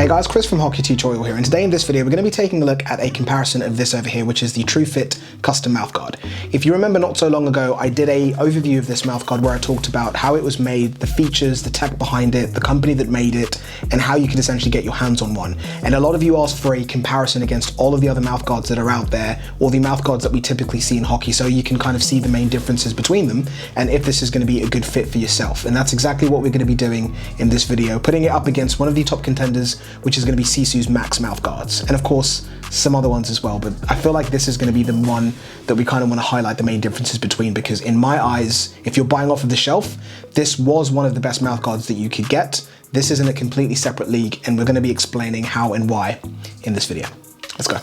Hey guys, Chris from Hockey Tutorial here, and today in this video we're going to be taking a look at a comparison of this over here, which is the TruFit Custom Mouthguard. If you remember not so long ago, I did a overview of this mouthguard where I talked about how it was made, the features, the tech behind it, the company that made it, and how you can essentially get your hands on one. And a lot of you asked for a comparison against all of the other mouthguards that are out there, or the mouthguards that we typically see in hockey, so you can kind of see the main differences between them, and if this is going to be a good fit for yourself. And that's exactly what we're going to be doing in this video, putting it up against one of the top contenders, which is going to be Sisu's Max Mouthguards, and of course some other ones as well, but I feel like this is going to be the one that we kind of want to highlight the main differences between, because in my eyes, if you're buying off of the shelf, this was one of the best mouthguards that you could get. This is in a completely separate league, and we're going to be explaining how and why in this video. Let's go.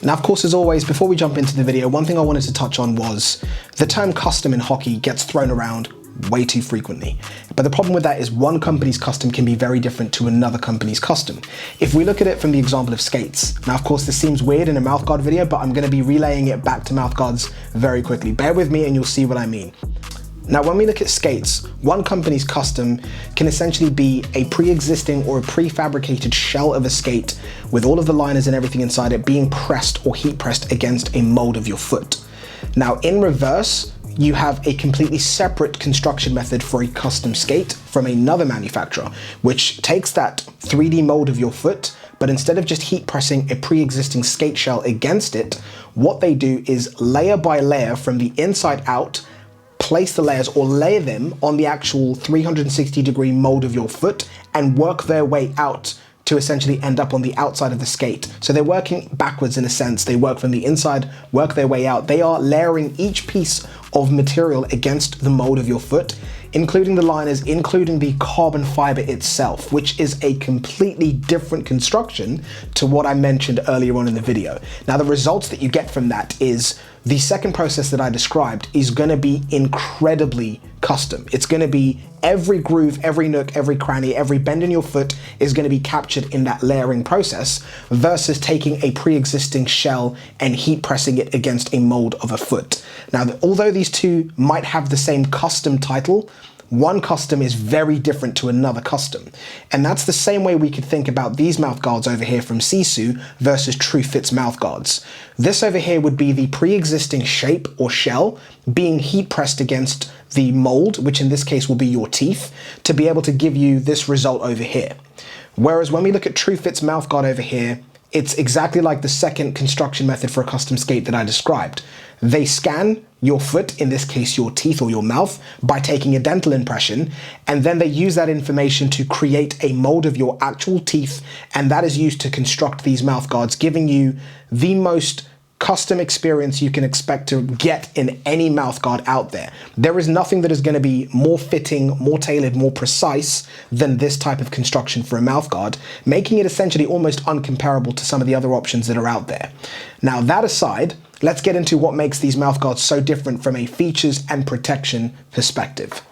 Now, of course, as always, before we jump into the video, one thing I wanted to touch on was the term custom in hockey gets thrown around way too frequently. But the problem with that is one company's custom can be very different to another company's custom. If we look at it from the example of skates, now of course this seems weird in a mouthguard video, but I'm going to be relaying it back to mouthguards very quickly. Bear with me and you'll see what I mean. Now, when we look at skates, one company's custom can essentially be a pre-existing or a prefabricated shell of a skate with all of the liners and everything inside it being pressed or heat pressed against a mold of your foot. Now, in reverse, you have a completely separate construction method for a custom skate from another manufacturer, which takes that 3D mold of your foot, but instead of just heat pressing a pre-existing skate shell against it, what they do is layer by layer from the inside out, place the layers or layer them on the actual 360-degree mold of your foot and work their way out to essentially end up on the outside of the skate. So they're working backwards in a sense. They work from the inside, work their way out. They are layering each piece of material against the mold of your foot, including the liners, including the carbon fiber itself, which is a completely different construction to what I mentioned earlier on in the video. Now, the results that you get from that is the second process that I described is going to be incredibly custom. It's going to be every groove, every nook, every cranny, every bend in your foot is going to be captured in that layering process versus taking a pre-existing shell and heat pressing it against a mold of a foot. Now, although these two might have the same custom title, one custom is very different to another custom. And that's the same way we could think about these mouthguards over here from Sisu versus TruFit's mouthguards. This over here would be the pre-existing shape or shell being heat pressed against the mold, which in this case will be your teeth, to be able to give you this result over here. Whereas when we look at TruFit's mouthguard over here, it's exactly like the second construction method for a custom skate that I described. They scan your foot, in this case your teeth or your mouth, by taking a dental impression, and then they use that information to create a mold of your actual teeth, and that is used to construct these mouthguards, giving you the most custom experience you can expect to get in any mouthguard out there. There is nothing that is going to be more fitting, more tailored, more precise than this type of construction for a mouthguard, making it essentially almost uncomparable to some of the other options that are out there. Now, that aside, let's get into what makes these mouthguards so different from a features and protection perspective.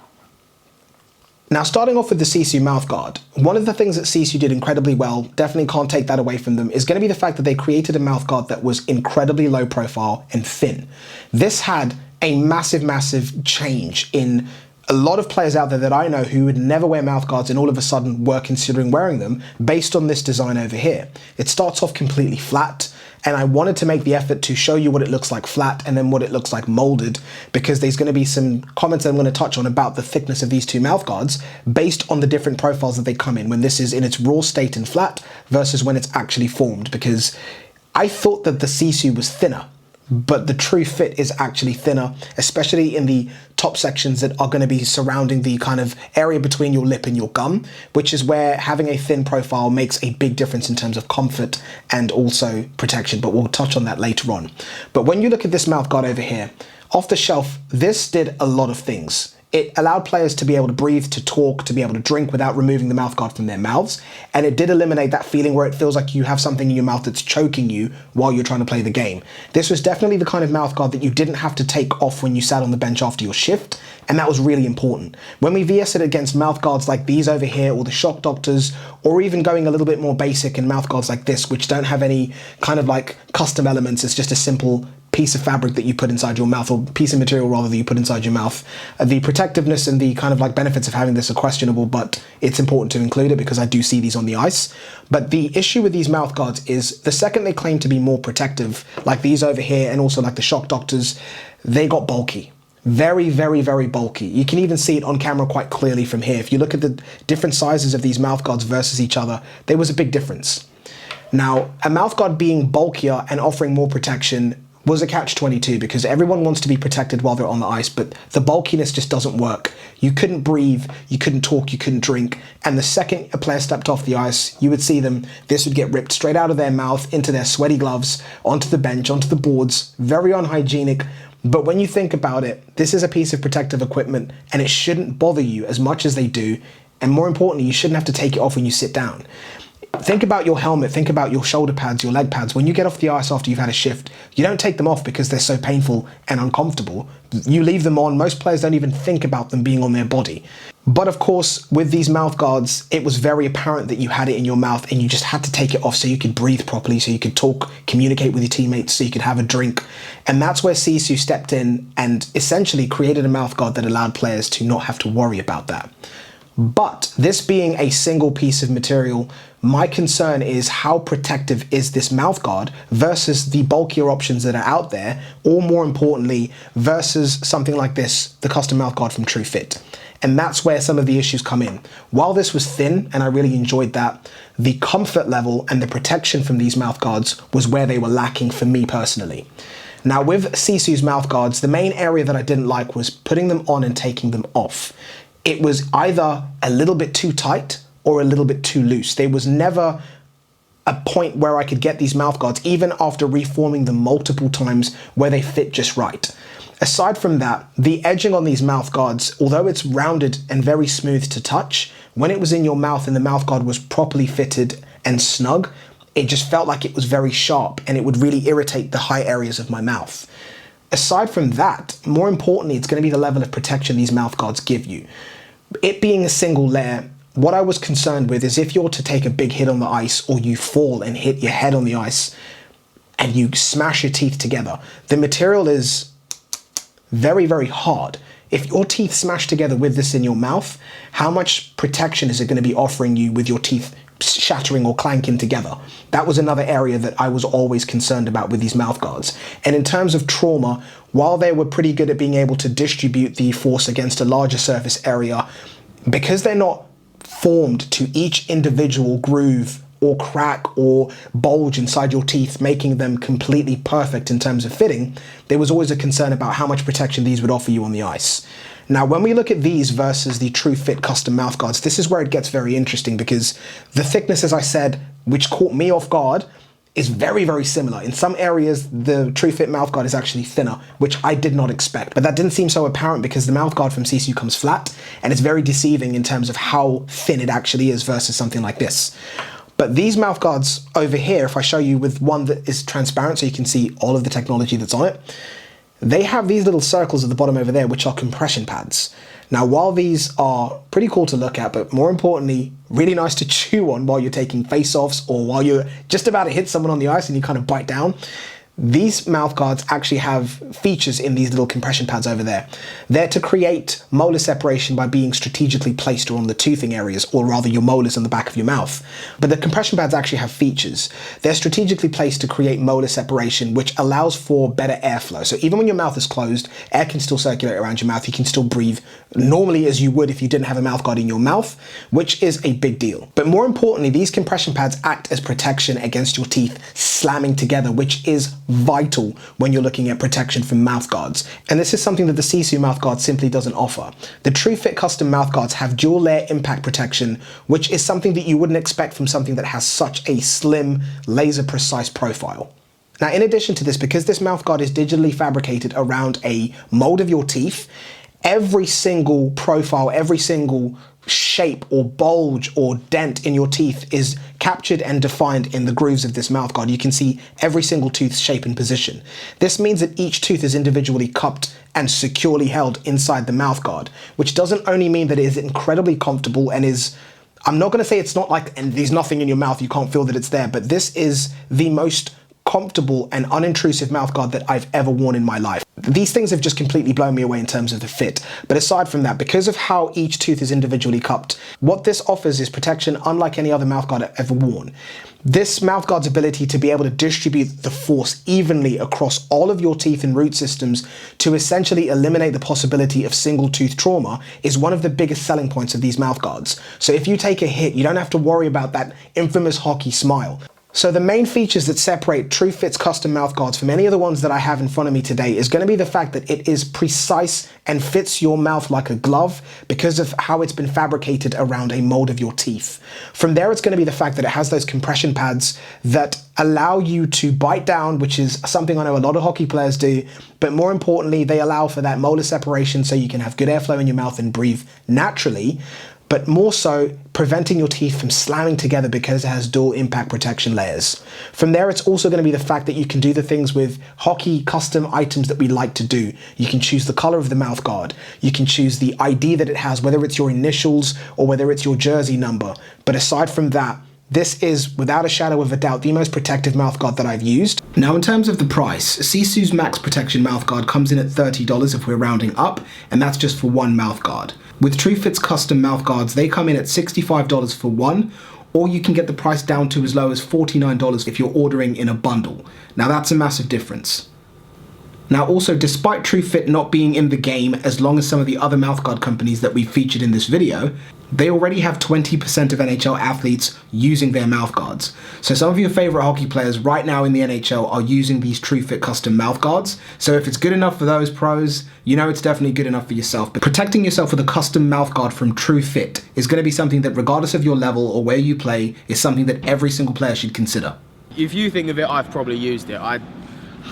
Now, starting off with the Sisu mouthguard, one of the things that Sisu did incredibly well, definitely can't take that away from them, is going to be the fact that they created a mouthguard that was incredibly low profile and thin. This had a massive change in a lot of players out there that I know who would never wear mouthguards and all of a sudden were considering wearing them based on this design over here. It starts off completely flat, and I wanted to make the effort to show you what it looks like flat and then what it looks like molded, because there's going to be some comments that I'm going to touch on about the thickness of these two mouthguards based on the different profiles that they come in when this is in its raw state and flat versus when it's actually formed, because I thought that the Sisu was thinner, but the TruFit is actually thinner, especially in the top sections that are going to be surrounding the kind of area between your lip and your gum, which is where having a thin profile makes a big difference in terms of comfort and also protection, but we'll touch on that later on. But when you look at this mouthguard over here, off the shelf, this did a lot of things. It allowed players to be able to breathe, to talk, to be able to drink without removing the mouthguard from their mouths. And it did eliminate that feeling where it feels like you have something in your mouth that's choking you while you're trying to play the game. This was definitely the kind of mouthguard that you didn't have to take off when you sat on the bench after your shift. And that was really important. When we VS it against mouthguards like these over here, or the Shock Doctors, or even going a little bit more basic in mouthguards like this, which don't have any kind of like custom elements, it's just a simple piece of fabric that you put inside your mouth, or piece of material rather that you put inside your mouth. The protectiveness and the kind of like benefits of having this are questionable, but it's important to include it because I do see these on the ice. But the issue with these mouth guards is the second they claim to be more protective, like these over here and also like the Shock Doctors, they got bulky. Very, very, very bulky. You can even see it on camera quite clearly from here. If you look at the different sizes of these mouth guards versus each other, there was a big difference. Now, a mouth guard being bulkier and offering more protection was a catch-22 because everyone wants to be protected while they're on the ice, but the bulkiness just doesn't work. You couldn't breathe, you couldn't talk, you couldn't drink, and the second a player stepped off the ice, you would see them, this would get ripped straight out of their mouth, into their sweaty gloves, onto the bench, onto the boards, very unhygienic. But when you think about it, this is a piece of protective equipment and it shouldn't bother you as much as they do, and more importantly, you shouldn't have to take it off when you sit down. Think about your helmet, think about your shoulder pads, your leg pads. When you get off the ice after you've had a shift, you don't take them off because they're so painful and uncomfortable. You leave them on. Most players don't even think about them being on their body. But of course, with these mouth guards, it was very apparent that you had it in your mouth and you just had to take it off so you could breathe properly, so you could talk, communicate with your teammates, so you could have a drink. And that's where Sisu stepped in and essentially created a mouth guard that allowed players to not have to worry about that. But this being a single piece of material, my concern is how protective is this mouth guard versus the bulkier options that are out there, or more importantly, versus something like this, the custom mouth guard from TruFit. And that's where some of the issues come in. While this was thin, and I really enjoyed that, the comfort level and the protection from these mouth guards was where they were lacking for me personally. Now with Sisu's mouth guards, the main area that I didn't like was putting them on and taking them off. It was either a little bit too tight or a little bit too loose. There was never a point where I could get these mouth guards, even after reforming them multiple times, where they fit just right. Aside from that, the edging on these mouth guards, although it's rounded and very smooth to touch, when it was in your mouth and the mouth guard was properly fitted and snug, it just felt like it was very sharp and it would really irritate the high areas of my mouth. Aside from that, more importantly, it's going to be the level of protection these mouth guards give you. It being a single layer, what I was concerned with is if you're to take a big hit on the ice or you fall and hit your head on the ice and you smash your teeth together, the material is very, very hard. If your teeth smash together with this in your mouth, how much protection is it going to be offering you with your teeth shattering or clanking together? That was another area that I was always concerned about with these mouth guards. And in terms of trauma, while they were pretty good at being able to distribute the force against a larger surface area, because they're not formed to each individual groove or crack or bulge inside your teeth, making them completely perfect in terms of fitting, there was always a concern about how much protection these would offer you on the ice. Now, when we look at these versus the TruFit Custom Mouthguards, this is where it gets very interesting because the thickness, as I said, which caught me off guard, is very, very similar. In some areas, the TruFit mouthguard is actually thinner, which I did not expect. But that didn't seem so apparent because the mouthguard from Sisu comes flat, and it's very deceiving in terms of how thin it actually is versus something like this. But these mouthguards over here, if I show you with one that is transparent so you can see all of the technology that's on it, they have these little circles at the bottom over there, which are compression pads. Now, while these are pretty cool to look at, but more importantly, really nice to chew on while you're taking face-offs or while you're just about to hit someone on the ice and you kind of bite down, these mouthguards actually have features in these little compression pads over there. They're to create molar separation by being strategically placed around the toothing areas, or rather your molars in the back of your mouth. But the compression pads actually have features. They're strategically placed to create molar separation, which allows for better airflow. So even when your mouth is closed, air can still circulate around your mouth. You can still breathe normally as you would if you didn't have a mouthguard in your mouth, which is a big deal. But more importantly, these compression pads act as protection against your teeth slamming together, which is vital when you're looking at protection from mouthguards. And this is something that the Sisu mouthguard simply doesn't offer. The TruFit Custom Mouthguards have dual layer impact protection, which is something that you wouldn't expect from something that has such a slim, laser precise profile. Now, in addition to this, because this mouthguard is digitally fabricated around a mold of your teeth, every single profile, every single shape or bulge or dent in your teeth is captured and defined in the grooves of this mouthguard. You can see every single tooth's shape and position. This means that each tooth is individually cupped and securely held inside the mouthguard, which doesn't only mean that it is incredibly comfortable and is, I'm not going to say it's not like, and there's nothing in your mouth, you can't feel that it's there, but this is the most comfortable and unintrusive mouthguard that I've ever worn in my life. These things have just completely blown me away in terms of the fit. But aside from that, because of how each tooth is individually cupped, what this offers is protection unlike any other mouthguard I've ever worn. This mouthguard's ability to be able to distribute the force evenly across all of your teeth and root systems to essentially eliminate the possibility of single tooth trauma is one of the biggest selling points of these mouthguards. So if you take a hit, you don't have to worry about that infamous hockey smile. So the main features that separate TruFit's custom mouthguards from any of the ones that I have in front of me today is going to be the fact that it is precise and fits your mouth like a glove because of how it's been fabricated around a mold of your teeth. From there, it's going to be the fact that it has those compression pads that allow you to bite down, which is something I know a lot of hockey players do, but more importantly, they allow for that molar separation so you can have good airflow in your mouth and breathe naturally. But more so, preventing your teeth from slamming together because it has dual impact protection layers. From there, it's also going to be the fact that you can do the things with hockey custom items that we like to do. You can choose the color of the mouth guard. You can choose the ID that it has, whether it's your initials or whether it's your jersey number. But aside from that, this is, without a shadow of a doubt, the most protective mouthguard that I've used. Now, in terms of the price, Sisu's Max Protection mouthguard comes in at $30 if we're rounding up, and that's just for one mouthguard. With TruFit's custom mouthguards, they come in at $65 for one, or you can get the price down to as low as $49 if you're ordering in a bundle. Now, that's a massive difference. Now also, despite TruFit not being in the game as long as some of the other mouthguard companies that we've featured in this video, they already have 20% of NHL athletes using their mouthguards. So some of your favorite hockey players right now in the NHL are using these TruFit custom mouthguards. So if it's good enough for those pros, you know it's definitely good enough for yourself. But protecting yourself with a custom mouthguard from TruFit is going to be something that, regardless of your level or where you play, is something that every single player should consider. If you think of it, I've probably used it. I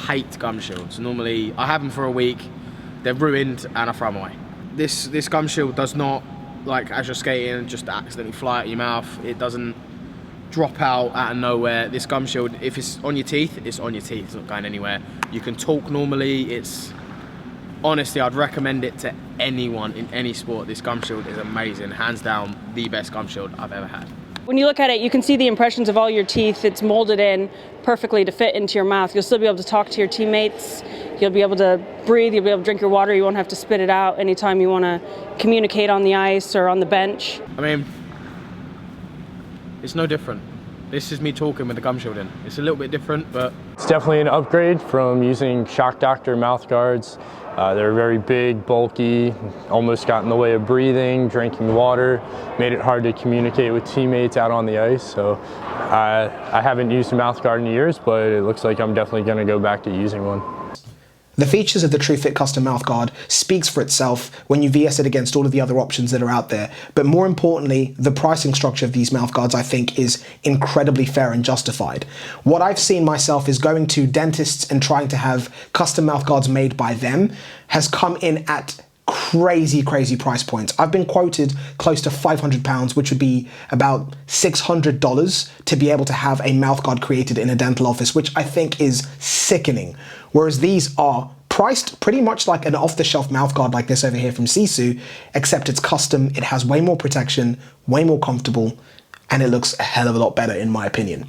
hate gum shields. Normally, I have them for a week, they're ruined, and I throw them away. This gum shield does not, like as you're skating and just accidentally fly out your mouth, it doesn't drop out of nowhere. This gum shield, if it's on your teeth, it's on your teeth, it's not going anywhere. You can talk normally. It's honestly, I'd recommend it to anyone in any sport. This gum shield is amazing, hands down the best gum shield I've ever had. When you look at it, you can see the impressions of all your teeth. It's molded in perfectly to fit into your mouth. You'll still be able to talk to your teammates. You'll be able to breathe. You'll be able to drink your water. You won't have to spit it out anytime you want to communicate on the ice or on the bench. I mean, it's no different. This is me talking with the gum shield in. It's a little bit different, but it's definitely an upgrade from using Shock Doctor mouth guards. They're very big, bulky, almost got in the way of breathing, drinking water, made it hard to communicate with teammates out on the ice. So I haven't used a mouth guard in years, but it looks like I'm definitely going to go back to using one. The features of the TruFit Custom Mouthguard speaks for itself when you VS it against all of the other options that are out there. But more importantly, the pricing structure of these mouthguards, I think, is incredibly fair and justified. What I've seen myself is going to dentists and trying to have custom mouthguards made by them has come in at crazy price points. I've been quoted close to £500, which would be about $600 to be able to have a mouthguard created in a dental office, which I think is sickening. Whereas these are priced pretty much like an off-the-shelf mouthguard like this over here from Sisu, except it's custom, it has way more protection, way more comfortable, and it looks a hell of a lot better in my opinion.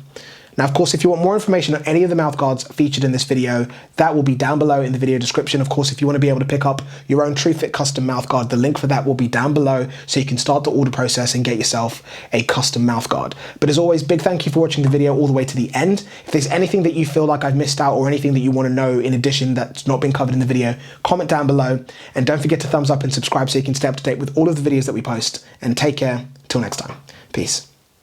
Now, of course, if you want more information on any of the mouthguards featured in this video, that will be down below in the video description. Of course, if you want to be able to pick up your own TruFit custom mouthguard, the link for that will be down below so you can start the order process and get yourself a custom mouthguard. But as always, big thank you for watching the video all the way to the end. If there's anything that you feel like I've missed out or anything that you want to know in addition that's not been covered in the video, comment down below. And don't forget to thumbs up and subscribe so you can stay up to date with all of the videos that we post. And take care. Till next time. Peace.